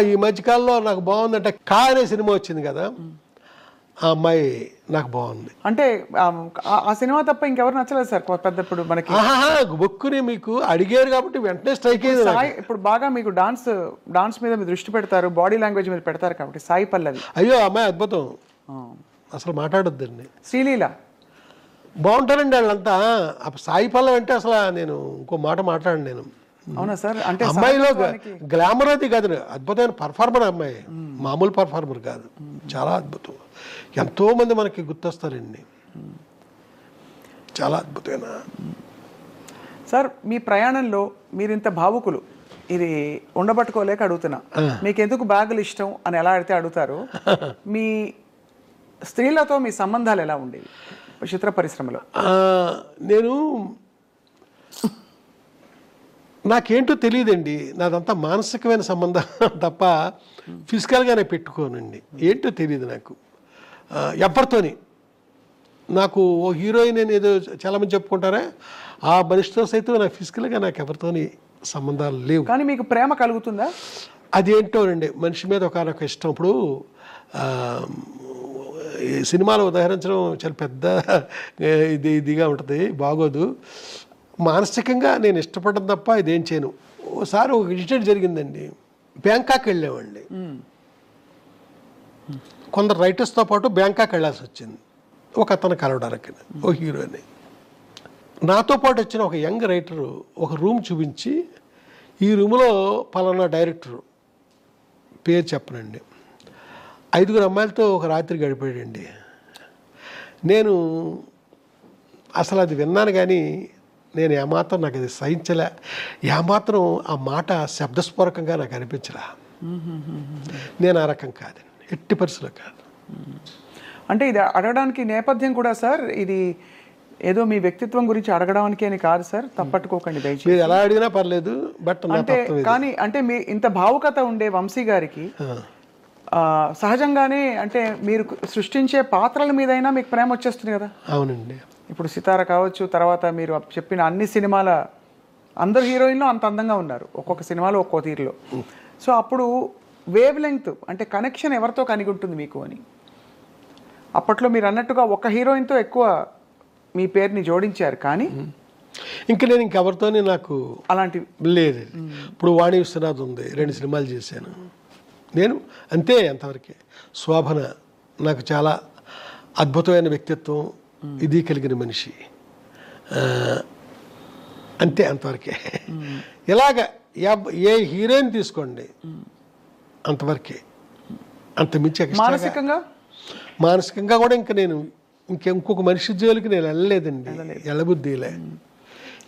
ఈ మధ్యకాలంలో నాకు బాగుందంటే కా అనే సినిమా వచ్చింది కదా, ఆ అమ్మాయి నాకు బాగుంది. అంటే ఆ సినిమా తప్ప ఇంకెవరు నచ్చలేదు సార్ పెద్ద ఇప్పుడు మనకి? బుక్కుని మీకు అడిగారు కాబట్టి వెంటనే స్ట్రైక్ అయింది. ఇప్పుడు బాగా మీకు డాన్స్ మీద మీరు దృష్టి పెడతారు, బాడీ లాంగ్వేజ్ మీద పెడతారు కాబట్టి సాయి పల్లవి. అయ్యో అమ్మాయి అద్భుతం, అసలు మాట్లాడొద్దండి. శ్రీలీల బాగుంటారండి వాళ్ళంతా. సాయి పల్లవి అంటే అసలు నేను ఇంకో మాట మాట్లాడండి నేను. అవునా సార్? అంటే అమ్మాయిలో గ్లామర్ అది కాదు, అద్భుతమైన పర్ఫార్మర్ అమ్మాయి, మామూలు పర్ఫార్మర్ కాదు, చాలా అద్భుతం. ఎంతో మంది మనకి గుర్తొస్తారండి, చాలా అద్భుతమైన. సార్ మీ ప్రయాణంలో మీరు ఇంత భావుకులు, ఇది ఉండబట్టుకోలేక అడుగుతున్నా, మీకు ఎందుకు బ్యాగులు ఇష్టం అని ఎలా అడిగితే అడుగుతారు. మీ స్త్రీలతో మీ సంబంధాలు ఎలా ఉండేవి చిత్ర పరిశ్రమలో? నాకేంటో తెలియదండి, నాదంతా మానసికమైన సంబంధం తప్ప ఫిజికల్గానే పెట్టుకోనండి. ఏంటో తెలియదు నాకు ఎవరితోని. నాకు ఓ హీరోయిన్ అని ఏదో చాలామంది చెప్పుకుంటారా, ఆ మనిషితో సైతం నాకు ఫిజికల్గా నాకు ఎవరితోని సంబంధాలు లేవు. కానీ మీకు ప్రేమ కలుగుతుందా? అదేంటోనండి, మనిషి మీద ఒక ఇష్టం. ఇప్పుడు సినిమాలు ఉదాహరించడం చాలా పెద్ద ఇదిగా ఉంటుంది, బాగోదు. మానసికంగా నేను ఇష్టపడడం తప్ప ఇదేం చేయను. ఓసారి ఒక ఇన్సిడెంట్ జరిగిందండి, బ్యాంకాక్ వెళ్ళామండి. కొందరు రైటర్స్తో పాటు బ్యాంకాక్ వెళ్ళాల్సి వచ్చింది, ఒక అతను కలవడానికి, ఓ హీరోని. నాతో పాటు వచ్చిన ఒక యంగ్ రైటరు ఒక రూమ్ చూపించి, ఈ రూమ్లో పలానా డైరెక్టరు పేరు చెప్పనండి, 5 అమ్మాయిలతో ఒక రాత్రి గడిపాడండి. నేను అసలు అది విన్నాను కానీ నేను ఏమాత్రం నాకు అది సహించలే, ఏమాత్రం ఆ మాట శబ్దస్ఫోరకంగా నాకు అనిపించలే. నేను ఆ రకం కాదండి, ఎట్టి పరిస్థితుల్లో కాదు. అంటే ఇది అడగడానికి నేపథ్యం కూడా సార్, ఇది ఏదో మీ వ్యక్తిత్వం గురించి అడగడానికి అని కాదు సార్, తప్పట్టుకోకండి దయచేసి. మీరు ఎలా అడిగినా పర్లేదు, బట్ అంటే కానీ అంటే మీ ఇంత భావుకత ఉండే వంశీ గారికి సహజంగానే అంటే మీరు సృష్టించే పాత్రల మీదైనా మీకు ప్రేమ వచ్చేస్తుంది కదా? అవునండి. ఇప్పుడు సితార కావచ్చు, తర్వాత మీరు చెప్పిన అన్ని సినిమాల అందరు హీరోయిన్లు అంత అందంగా ఉన్నారు, ఒక్కొక్క సినిమాలో ఒక్కో తీరులో. సో అప్పుడు వేవ్ లెంగ్త్ అంటే కనెక్షన్ ఎవరితో కలిగి ఉంటుంది మీకు అని? అప్పట్లో మీరు అన్నట్టుగా ఒక హీరోయిన్తో ఎక్కువ మీ పేరుని జోడించారు, కానీ ఇంకా నేను ఇంకెవరితోనే నాకు అలాంటివి లేదు. ఇప్పుడు వాణి విశ్వనాథ్ ఉంది, 2 సినిమాలు చేశాను నేను, అంతే, అంతవరకే. శోభన నాకు చాలా అద్భుతమైన వ్యక్తిత్వం, ఇది కలిగిన మనిషి, అంతే, అంతవరకే. ఇలాగ ఏ హీరోయిన్ తీసుకోండి అంతవరకే, అంత మించి. మానసికంగా కూడా ఇంకా నేను ఇంకొక మనిషి జోలికి నేను వెళ్ళలేదండి, వెళ్ళబుద్ధిలే.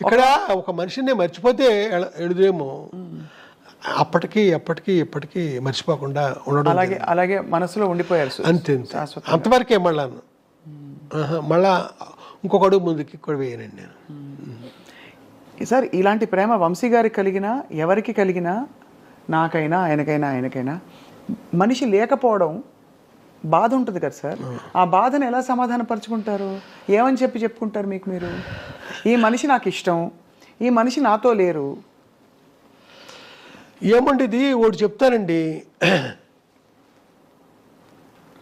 ఇక్కడ ఒక మనిషిని మర్చిపోతే ఎడుదేమో, అప్పటికి ఎప్పటికీ మర్చిపోకుండా ఉండడం, అలాగే మనసులో ఉండిపోయారు అంతే, అంతవరకే. మళ్ళా ఇంకొక అడుగు ముందుకి కూడా వేయనండి నేను. సార్ ఇలాంటి ప్రేమ వంశీ గారికి కలిగినా ఎవరికి కలిగినా, నాకైనా ఆయనకైనా మనిషి లేకపోవడం బాధ ఉంటుంది కదా సార్. ఆ బాధను ఎలా సమాధానపరుచుకుంటారు? ఏమని చెప్పుకుంటారు మీకు మీరు? ఈ మనిషి నాకు ఇష్టం, ఈ మనిషి నాతో లేరు. ఏమండి ఇది ఒకటి చెప్తానండి,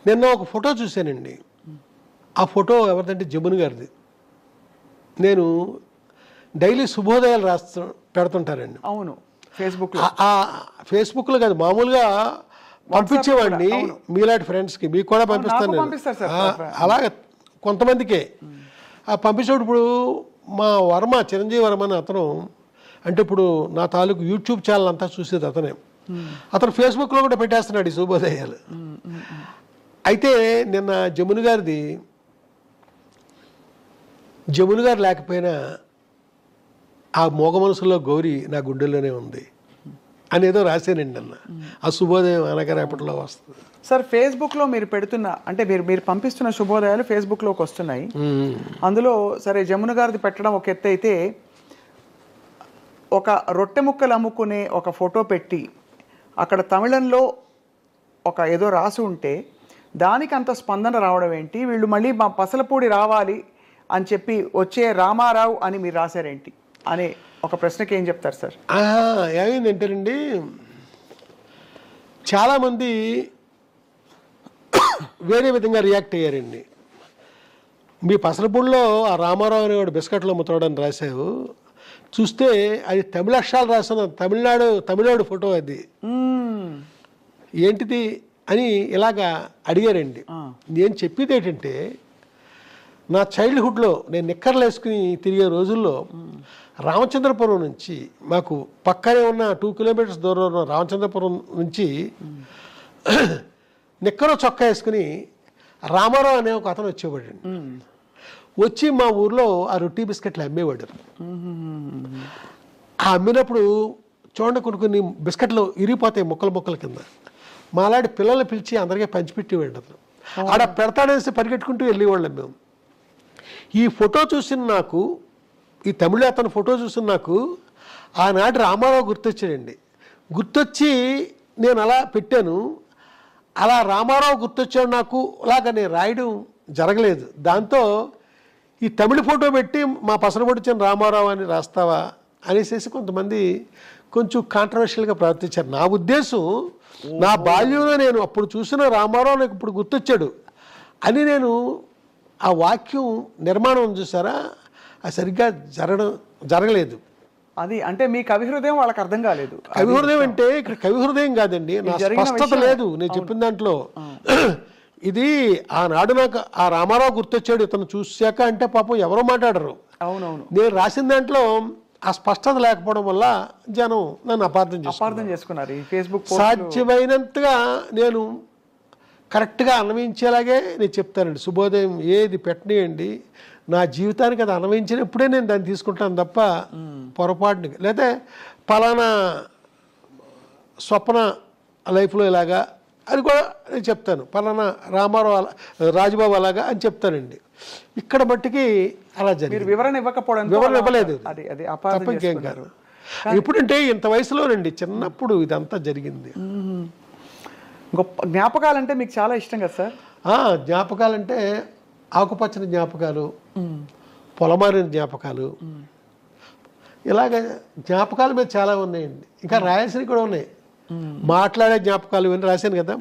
నిన్న ఒక ఫోటో చూశానండి. ఆ ఫోటో ఎవరిదంటే జమున గారిది. నేను డైలీ శుభోదయాలు పెడుతుంటారండి. అవును, ఫేస్బుక్లో కాదు, మామూలుగా పంపించేవాడిని మీలాంటి ఫ్రెండ్స్కి, మీకు కూడా పంపిస్తాను నేను. అలాగే కొంతమందికే పంపించేటప్పుడు ఇప్పుడు మా చిరంజీవి వర్మ అని అతను, అంటే ఇప్పుడు నా తాలూకు యూట్యూబ్ ఛానల్ అంతా చూసేది అతనే. అతను ఫేస్బుక్లో కూడా పెట్టేస్తున్నాడు ఈ శుభోదయాలు. అయితే నిన్న జమున గారు లేకపోయినా ఆ మోగ మనసులో గౌరీ నా గుండెల్లోనే ఉంది అనేదో రాశానండి అన్న. ఆ శుభోదయం అనగారేపట్లో వస్తుంది సార్. ఫేస్బుక్లో మీరు పెడుతున్న, అంటే మీరు పంపిస్తున్న శుభోదయాలు ఫేస్బుక్లోకి వస్తున్నాయి. అందులో సరే జమున గారిది పెట్టడం ఒక ఎత్తు అయితే, ఒక రొట్టె ముక్కలు అమ్ముకునే ఒక ఫోటో పెట్టి అక్కడ తమిళంలో ఒక ఏదో రాసి ఉంటే దానికి అంత స్పందన రావడం ఏంటి? వీళ్ళు మళ్ళీ మా పసలపూడి రావాలి అని చెప్పి వచ్చే రామారావు అని మీరు రాశారేంటి అనే ఒక ప్రశ్నకి ఏం చెప్తారు సార్? ఏమైందంటేనండి, చాలామంది వేరే విధంగా రియాక్ట్ అయ్యారండి. మీ పసలపూడిలో ఆ రామారావు అనేవాడు బిస్కెట్లు అమ్ముతాడని రాశావు, చూస్తే అది తమిళ అక్షరాలు రాసిన తమిళనాడు ఫోటో అది, ఏంటిది అని ఇలాగా అడిగారండి. నేను చెప్పేది ఏంటంటే, నా చైల్డ్హుడ్లో నేను నిక్కర్లు వేసుకుని తిరిగే రోజుల్లో రామచంద్రపురం నుంచి, మాకు పక్కనే ఉన్న 2 కిలోమీటర్స్ దూరంలో ఉన్న రామచంద్రపురం నుంచి నిక్కరో చొక్కా వేసుకుని రామారావు అనే ఒక అతను వచ్చేవాడండి. వచ్చి మా ఊర్లో ఆ రొట్టి బిస్కెట్లు అమ్మేవాడు. ఆ అమ్మినప్పుడు చూడండి కొన్ని బిస్కెట్లు ఇరిగిపోతాయి ముక్కల కింద. మాలాంటి పిల్లల్ని పిలిచి అందరికీ పంచిపెట్టేవాడు అతను. ఆడ పెడతాడేసి పరిగెట్టుకుంటూ వెళ్ళేవాళ్ళం మేము. ఈ ఫోటో చూసిన నాకు, ఈ తమిళ అతను ఫోటో చూసిన నాకు ఆనాటి రామారావు గుర్తొచ్చాడండి. గుర్తొచ్చి నేను అలా పెట్టాను. అలా రామారావు గుర్తొచ్చాడు నాకు, అలాగా నేను రాయడం జరగలేదు. దాంతో ఈ తమిళ ఫోటో పెట్టి మా పసరపొడిచిన రామారావు అని రాస్తావా అనేసి కొంతమంది కొంచెం కాంట్రవర్షియల్గా ప్రవర్తించారు. నా ఉద్దేశం, నా బాల్యంలో నేను అప్పుడు చూసిన రామారావు నాకు ఇప్పుడు గుర్తొచ్చాడు అని నేను ఆ వాక్యం నిర్మాణం చూసారా, అది సరిగ్గా జరగలేదు. అది అంటే మీ కవి హృదయం వాళ్ళకి అర్థం కాలేదు. కవి హృదయం అంటే ఇక్కడ కవి హృదయం కాదండి, నా స్పష్టత లేదు నేను చెప్పిన దాంట్లో. ఇది ఆనాడు నాకు ఆ రామారావు గుర్తొచ్చాడు ఇతను చూశాక అంటే పాపం ఎవరో మాట్లాడరు. అవునవును. నేను రాసిన దాంట్లో ఆ స్పష్టత లేకపోవడం వల్ల జనం నన్ను అపార్థం చేసుకున్నారు. ఈ ఫేస్బుక్ సాధ్యమైనంతగా నేను కరెక్ట్గా అన్వయించేలాగే నేను చెప్తానండి. శుభోదయం ఏది పెట్టనియండి, నా జీవితానికి అది అన్వయించినప్పుడే నేను దాన్ని తీసుకుంటాను తప్ప పొరపాటుని, లేదా పలానా స్వప్న లైఫ్లో ఇలాగా అది కూడా నేను చెప్తాను, పలానా రామారావు రాజుబాబు అలాగా అని చెప్తానండి. ఇక్కడ మట్టికి అలా జరిగింది. వివరణ ఇవ్వలేదు తప్ప ఇంకేం కాదు. ఎప్పుడంటే ఇంత వయసులోనండి, చిన్నప్పుడు ఇదంతా జరిగింది. గొప్ప జ్ఞాపకాలంటే మీకు చాలా ఇష్టం కదా సార్? జ్ఞాపకాలంటే ఆకుపచ్చని జ్ఞాపకాలు, పొలమారిన జ్ఞాపకాలు, ఇలాగ జ్ఞాపకాలు మీద చాలా ఉన్నాయండి. ఇంకా రాయాల్సినవి కూడా ఉన్నాయి. మాట్లాడే జ్ఞాపకాలు ఇవన్నీ రాశాను కదా,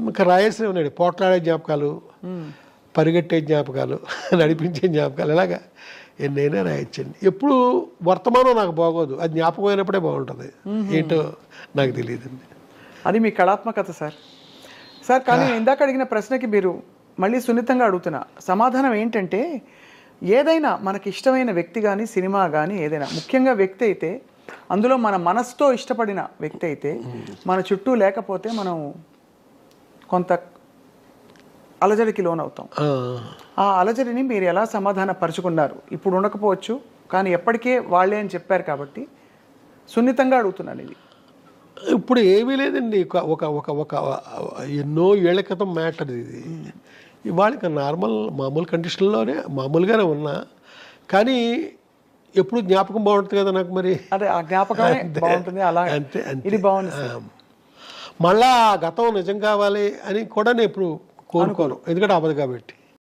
ఇంకా రాయాల్సినవి ఉన్నాయి. పోట్లాడే జ్ఞాపకాలు, పరిగెట్టే జ్ఞాపకాలు, నడిపించే జ్ఞాపకాలు, ఇలాగా ఎన్నైనా రాయొచ్చండి. ఎప్పుడు వర్తమానం నాకు బాగోదు, అది జ్ఞాపకం అయినప్పుడే బాగుంటుంది. ఏంటో నాకు తెలియదండి. అది మీ కళాత్మకత సార్. కానీ ఇందాక అడిగిన ప్రశ్నకి మీరు మళ్ళీ సున్నితంగా అడుగుతున్నా సమాధానం ఏంటంటే, ఏదైనా మనకి ఇష్టమైన వ్యక్తి కానీ సినిమా కానీ ఏదైనా, ముఖ్యంగా వ్యక్తి అయితే, అందులో మన మనసుతో ఇష్టపడిన వ్యక్తి అయితే, మన చుట్టూ లేకపోతే మనం కొంత అలజడికి లోనవుతాం. ఆ అలజడిని మీరు ఎలా సమాధాన పరుచుకున్నారు? ఇప్పుడు ఉండకపోవచ్చు కానీ ఎప్పటికే వాళ్ళే అని చెప్పారు కాబట్టి సున్నితంగా అడుగుతున్నాను. ఇది ఇప్పుడు ఏమీ లేదండి, ఒక ఒక ఒక ఎన్నో ఏళ్ల క్రితం మ్యాటర్ ఇది. ఇవాళ మామూలు కండిషన్లోనే మామూలుగానే ఉన్నా, కానీ ఎప్పుడు జ్ఞాపకం బాగుంటుంది కదా నాకు. మరి అదే ఆ జ్ఞాపకం బాగుంటుంది. అలా అంతే ఇది బాగుంది. మళ్ళా గతం నిజం కావాలి అని కూడా నేను ఎప్పుడు కోరుకోను, ఎందుకంటే అవ్వదు కాబట్టి.